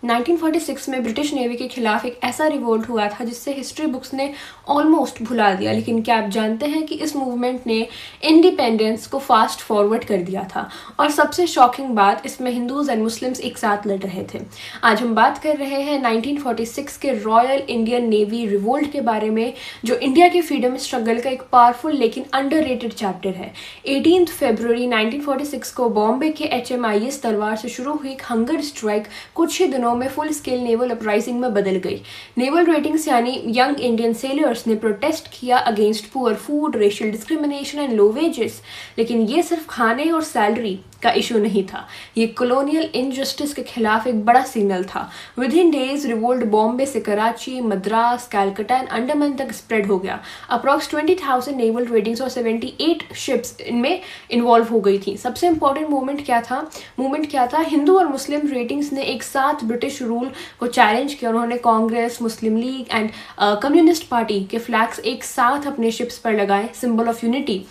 1946 में British navy के खिलाफ एक ऐसा रिवोल्ट हुआ था जिससे हिस्ट्री बुक्स ने ऑलमोस्ट भुला दिया। लेकिन क्या आप जानते हैं कि इस मूवमेंट ने इंडिपेंडेंस को फास्ट फॉरवर्ड कर दिया था। और सबसे शॉकिंग बात, इसमें हिंदूज एंड मुस्लिम्स एक साथ लड़ रहे थे। आज हम बात कर रहे हैं 1946 के रॉयल इंडियन नेवी रिवोल्ट के बारे में, जो इंडिया के फ्रीडम स्ट्रगल का एक पावरफुल लेकिन अंडररेटेड चैप्टर है। 18 फरवरी 1946 को बॉम्बे के HMIS तलवार से शुरू हुई एक हंगर स्ट्राइक कुछ ही दिनों में फुल स्केल नेवल अपराइजिंग में बदल गई। नेवल रेटिंग्स यानी यंग इंडियन सेलर्स ने प्रोटेस्ट किया against poor food, racial discrimination and low wages. लेकिन ये सिर्फ खाने और सैलरी का इशू नहीं था, ये कॉलोनियल इनजस्टिस के खिलाफ एक बड़ा सिग्नल था। With in days revolt Bombay से कराची, मद्रास, कैलकाटा एंड अंडमान तक स्प्रेड हो गया। अप्रॉक्स 20,000 नेवल रेटिंग्स और 78 शिप्स इनमें इन्वॉल्व हो गई थी। सबसे इंपॉर्टेंट मूवमेंट क्या था? हिंदू और मुस्लिम रेटिंग्स ने एक साथ ब्रिटिश रूल को चैलेंज किया। उन्होंने कांग्रेस, मुस्लिम लीग एंड कम्युनिस्ट पार्टी के फ्लैग्स एक साथ अपने शिप्स पर लगाए, सिंबल ऑफ यूनिटी।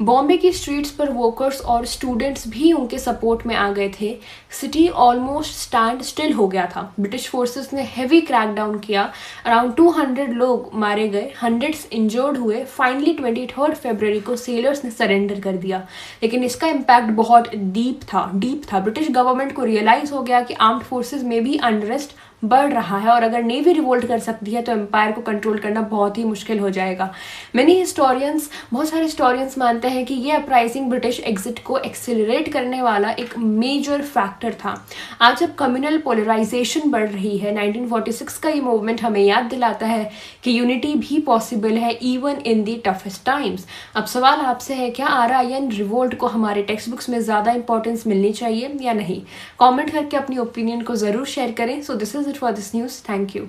बॉम्बे की स्ट्रीट्स पर वर्कर्स और स्टूडेंट्स भी उनके सपोर्ट में आ गए थे। सिटी ऑलमोस्ट स्टैंड स्टिल हो गया था। ब्रिटिश फोर्सेस ने हेवी क्रैकडाउन किया। अराउंड 200 लोग मारे गए, हंड्रेड्स इंजर्ड हुए। फाइनली 23 फरवरी को सेलर्स ने सरेंडर कर दिया। लेकिन इसका इम्पैक्ट बहुत डीप था। ब्रिटिश गवर्नमेंट को रियलाइज हो गया कि आर्म्ड फोर्सेस में भी अनरेस्ट बढ़ रहा है और अगर नेवी रिवोल्ट कर सकती है तो एम्पायर को कंट्रोल करना बहुत ही मुश्किल हो जाएगा। बहुत सारे हिस्टोरियंस मानते हैं कि ये अपराइजिंग ब्रिटिश एग्जिट को एक्सेलरेट करने वाला एक मेजर फैक्टर था। आज जब कम्युनल पोलराइजेशन बढ़ रही है, 1946 का ये मूवमेंट हमें याद दिलाता है कि यूनिटी भी पॉसिबल है even in the toughest times. अब सवाल आपसे है, क्या RIN रिवोल्ट को हमारे टेक्स्ट बुक्स में ज़्यादा इंपॉर्टेंस मिलनी चाहिए या नहीं? कॉमेंट करके अपनी ओपिनियन को ज़रूर शेयर करें। So this is for this news. Thank you.